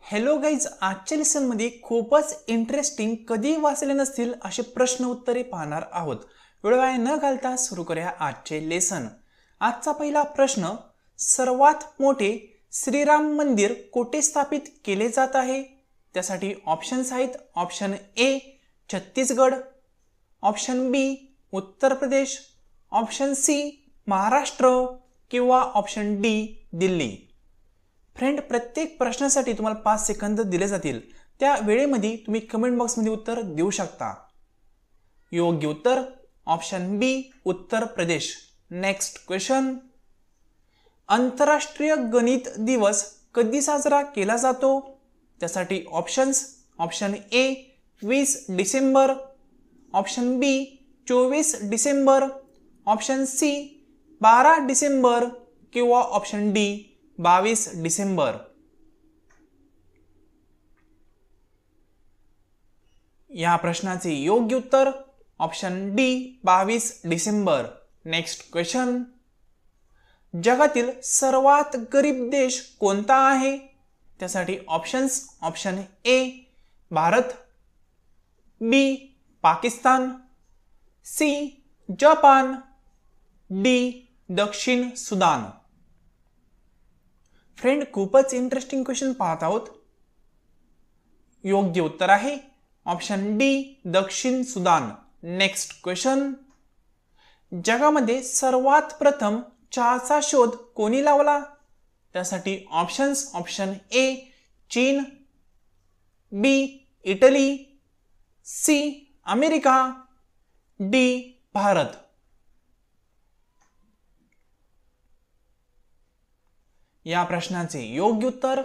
Hello guys, आजच्या लेसनमध्ये खूपच interesting कधी वाचले नसतील असे प्रश्न उत्तरे पाहणार आहोत. वेळ वाया न घालता सुरू करूया आजचे लेसन. आजचा पहिला प्रश्न, सर्वात मोठे श्रीराम मंदिर कोठे स्थापित केले जात आहे? त्यासाठी ऑप्शन्स आहेत. ऑप्शन ए छत्तीसगड, ऑप्शन बी उत्तर प्रदेश, ऑप्शन सी महाराष्ट्र किंवा ऑप्शन डी दिल्ली. फ्रेंड, प्रत्येक प्रश्नासाठी तुम्हाला 5 सेकंद दिले जातील. त्या वेळेमध्ये तुम्ही कमेंट बॉक्समध्ये उत्तर देऊ शकता. योग्य उत्तर ऑप्शन बी उत्तर प्रदेश. नेक्स्ट क्वेश्चन, आंतरराष्ट्रीय गणित दिवस कधी साजरा केला जातो? त्यासाठी options. Option A 20 December, option B 24 December, option C 12 December किंवा ऑप्शन डी 22 डिसेंबर. या प्रश्नाचे योग्य उत्तर option D 22 December. Next question, जगातील सर्वात गरीब देश कोणता आहे? त्यासाठी ऑप्शन्स. ऑप्शन ए Bharat, B Pakistan, C Japan, D दक्षिण सुदान. फ्रेंड, खूपच इंटरेस्टिंग क्वेश्चन पाहत आहोत. योग्य उत्तर आहे ऑप्शन डी दक्षिण सुदान. नेक्स्ट क्वेश्चन, जगामध्ये सर्वात प्रथम चहाचा शोध कोणी लावला? त्यासाठी ऑप्शन्स. ऑप्शन ए चीन, B Italy, C America, D Bharat. या प्रश्नाचे योग्य उत्तर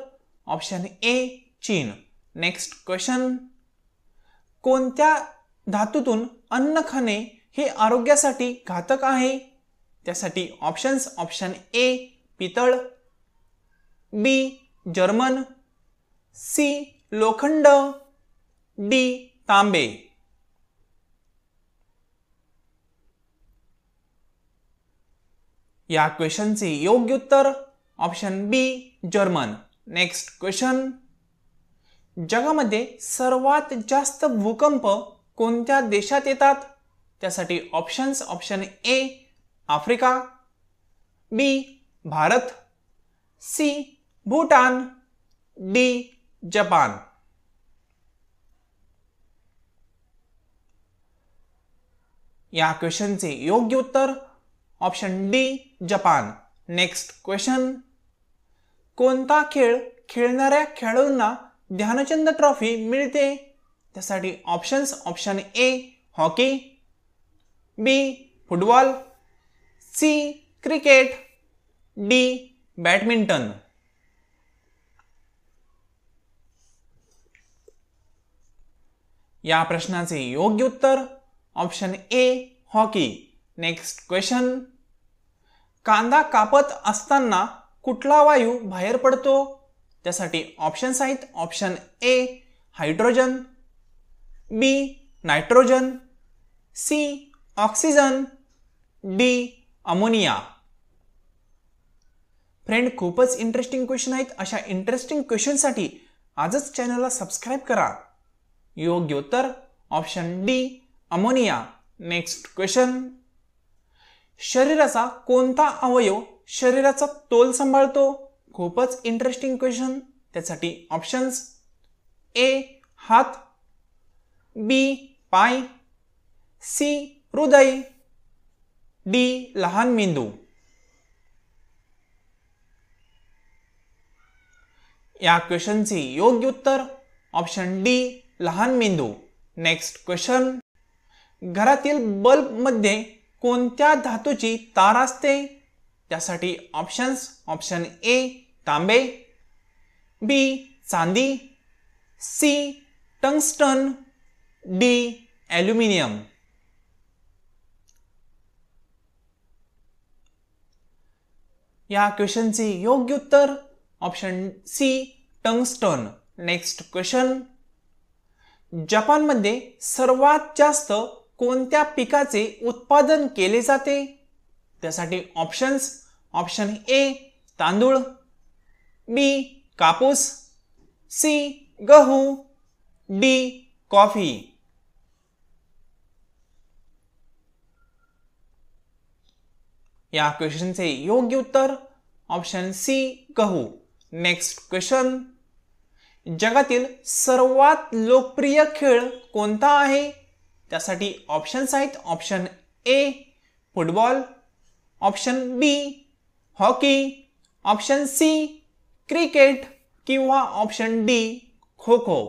ऑप्शन ए चीन. नेक्स्ट क्वेश्चन, कोणत्या धातूतून अन्न खाणे हे आरोग्यासाठी घातक आहे? त्यासाठी ऑप्शन्स. ऑप्शन ए पितळ, बी जर्मन, सी लोखंड, डी तांबे. या क्वेश्चनचे योग्य उत्तर option B German. Next question, जगामध्ये सर्वात जास्त भूकंप कोणत्या देशात येतात? त्यासाठी options. Option A Africa, B Bharat, C Bhutan, D Japan. या क्वेश्चनचे योग्य उत्तर option D Japan. Next question, कोणता खेळ खेळणाऱ्या खेळाडूंना ध्यानचंद ट्रॉफी मिळते? त्यासाठी options. Option A hockey, B football, C cricket, D badminton. या प्रश्नाचे योग्य उत्तर option A hockey. Next question, कांदा कापत असताना कुठला वायू बाहेर पडतो? त्यासाठी ऑप्शन्स आहेत. Option A hydrogen, B nitrogen, C oxygen, D ammonia. Friend, खूपच इंटरेस्टिंग क्वेश्चन आहेत. अशा इंटरेस्टिंग क्वेश्चनसाठी आजच चॅनलला सबस्क्राईब करा. योग्य उत्तर option D ammonia. Next question, शरीराचा कोणता अवयव शरीराचा तोल सांभाळतो? खूपच इंटरेस्टिंग क्वेश्चन. त्यासाठी ऑप्शन्स. ए हात, बी पाय, सी हृदय, डी लहान मेंदू. या क्वेश्चनचे योग्य उत्तर ऑप्शन डी लहान मेंदू. नेक्स्ट क्वेश्चन, घरातील बल्ब मध्ये कोणत्या धातूची तार असते? त्यासाठी ऑप्शन्स. ऑप्शन ए तांबे, बी चांदी, सी टंगस्टन, डी ॲल्युमिनियम. या क्वेश्चनचे योग्य उत्तर option C tungsten. Next question, जपानमध्ये सर्वात जास्त कोणत्या पिकाचे उत्पादन केले जाते? त्यासाठी ऑप्शन्स. ऑप्शन ए तांदूळ, बी कापूस, सी गहू, डी कॉफी. या क्वेश्चनचे योग्य उत्तर ऑप्शन सी गहू. नेक्स्ट क्वेश्चन, जगातील सर्वात लोकप्रिय खेळ कोणता आहे? त्यासाठी ऑप्शन्स आहेत. Option A football, option B hockey, option C cricket किंवा ऑप्शन डी खो खो.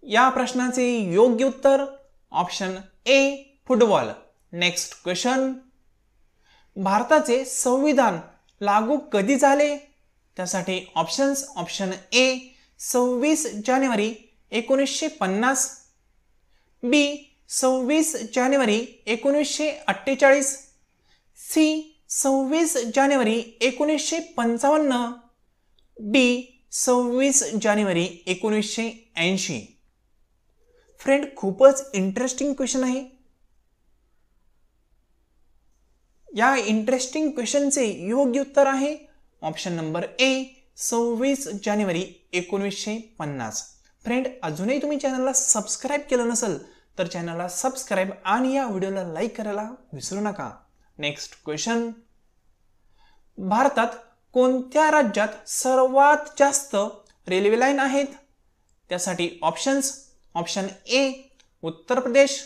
या प्रश्नाचे योग्य उत्तर option A football. Next question, भारताचे संविधान लागू कधी झाले? त्यासाठी ऑप्शन्स. ऑप्शन ए 26 जानेवारी 1950, बी 26 जानेवारी 1948, सी 26 जानेवारी 1955, डी 26 जानेवारी 1980. फ्रेंड, खूपच इंटरेस्टिंग क्वेश्चन आहे. या इंटरेस्टिंग क्वेश्चनचे योग्य उत्तर आहे ऑप्शन नंबर ए 26 जानेवारी 1950. फ्रेंड, अजूनही तुम्ही चॅनलला सबस्क्राईब केलं नसेल तर चॅनलला सबस्क्राईब आणि या व्हिडिओला लाईक करायला विसरू नका. नेक्स्ट क्वेश्चन, भारतात कोणत्या राज्यात सर्वात जास्त रेल्वे लाईन आहेत? त्यासाठी options. Option A Uttar Pradesh,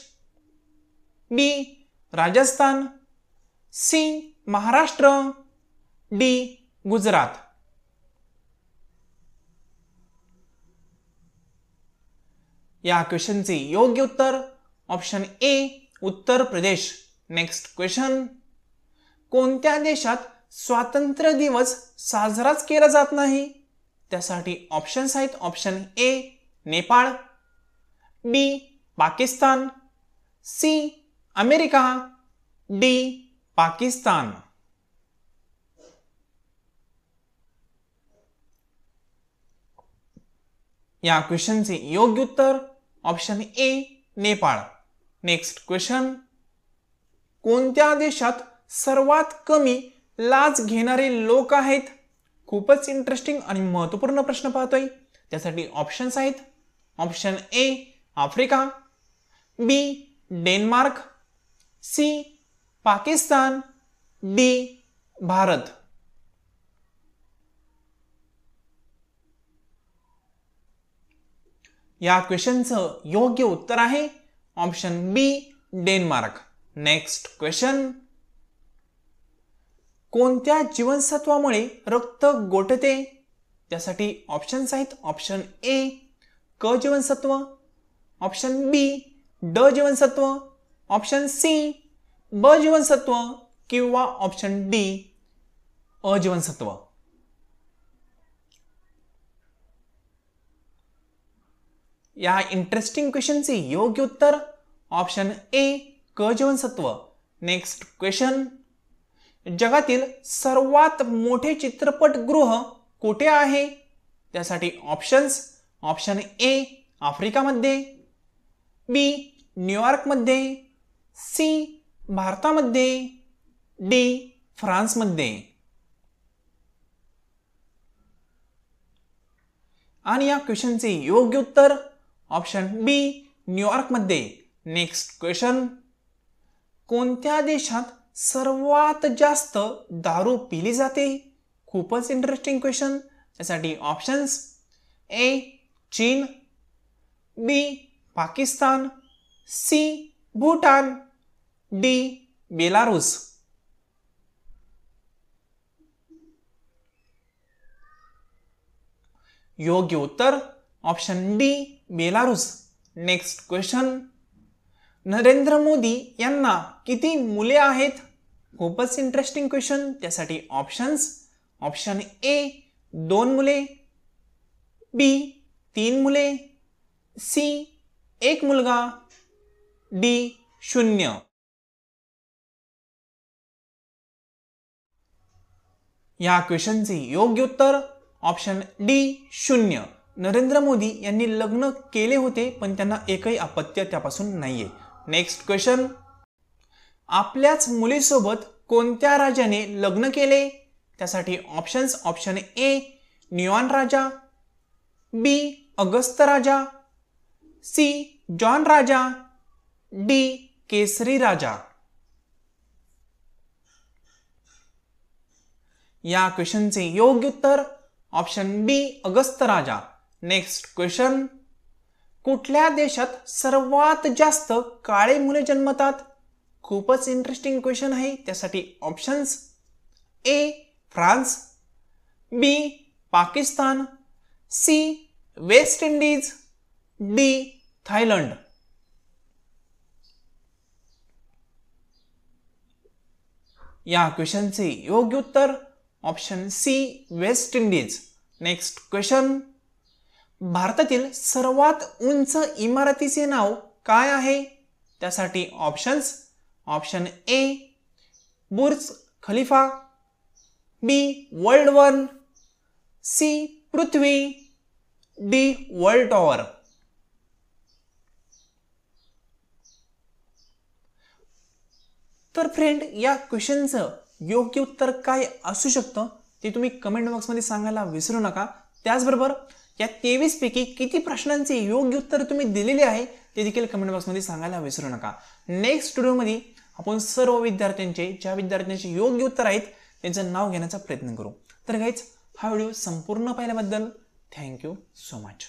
B Rajasthan, C Maharashtra, D Gujarat. या क्वेश्चनचे योग्य उत्तर ऑप्शन ए उत्तर प्रदेश. नेक्स्ट क्वेश्चन, कोणत्या देशात स्वातंत्र्य दिवस साजराच केला जात नाही? त्यासाठी ऑप्शन्स आहेत. Option A Nepal, B Pakistan, C America, D Pakistan. या क्वेश्चनचे योग्य उत्तर option A Nepal. Next question, कोणत्या देशात सर्वात कमी लाच घेणारे लोक आहेत? खूपच इंटरेस्टिंग आणि महत्त्वपूर्ण प्रश्न पाहतोय. त्यासाठी ऑप्शन्स आहेत. Option A Africa, B Denmark, C Pakistan, D Bharat. या क्वेश्चनचं योग्य उत्तर आहे option B Denmark. Next question, कोणत्या जीवनसत्वामुळे रक्त गोठते? त्यासाठी ऑप्शन्स आहेत. ऑप्शन ए क जीवनसत्व, ऑप्शन बी ड जीवनसत्व, ऑप्शन सी ब जीवनसत्व किंवा ऑप्शन डी अ जीवनसत्व. या इंटरेस्टिंग क्वेश्चनचे योग्य उत्तर ऑप्शन ए क जीवनसत्व. नेक्स्ट क्वेश्चन, जगातील सर्वात मोठे चित्रपटगृह कुठे आहे? त्यासाठी ऑप्शन्स. ऑप्शन ए आफ्रिकामध्ये, बी न्यूयॉर्कमध्ये, सी भारतामध्ये, डी फ्रान्समध्ये. आणि या क्वेश्चनचे योग्य उत्तर ऑप्शन बी न्यूयॉर्कमध्ये. नेक्स्ट क्वेश्चन, कोणत्या देशात सर्वात जास्त दारू पिली जाते? खूपच इंटरेस्टिंग क्वेश्चन. त्यासाठी ऑप्शन्स. ए चीन, B Pakistan, C Bhutan, D Belarus. योग्य उत्तर option D Belarus. Next question, Narendra Modi यांना किती मुले आहेत? खूपच इंटरेस्टिंग क्वेश्चन. त्यासाठी ऑप्शन्स. ऑप्शन ए 2 मुले, बी 3 मुले, सी 1 मुलगा, डी 0. या क्वेश्चनचे योग्य उत्तर ऑप्शन डी 0. नरेंद्र मोदी यांनी लग्न केले होते पण त्यांना एकही अपत्य त्यापासून नाहीये. नेक्स्ट क्वेश्चन, आपल्याच मुलीसोबत कोणत्या राजाने लग्न केले? त्यासाठी options option A neon Raja, B August Raja, C John Raja, D Kesari Raja. या क्वेश्चनचे योग्य उत्तर option B August Raja. Next question, कुठल्या देशात सर्वात जास्त काळे मुले जन्मतात? खूपच इंटरेस्टिंग क्वेश्चन आहे। त्यासाठी options A France, B Pakistan, C West Indies, D Thailand. या क्वेश्चनचे योग्य उत्तर option C West Indies. Next question, भारतातील सर्वात उंच इमारतीचे नाव काय आहे? त्यासाठी options option A Burj Khalifa, B World One, C Prithvi, D World Tower. तर फ्रेंड, या क्वेश्चनचं योग्य उत्तर काय असू शकतं ते तुम्ही कमेंट बॉक्समध्ये सांगायला विसरू नका। त्याचबरोबर या 23 पैकी किती प्रश्नांचे योग्य उत्तर तुम्ही दिलेले आहे ते देखील कमेंट बॉक्समध्ये सांगायला विसरू नका। नेक्स्ट व्हिडिओमध्ये आपण सर्व विद्यार्थ्यांचे, ज्या विद्यार्थ्यांचे योग्य उत्तर आहेत त्यांचं नाव घेण्याचा प्रयत्न करू। तर गाईज, हा व्हिडिओ संपूर्ण पाहिल्याबद्दल थँक्यू सो मच।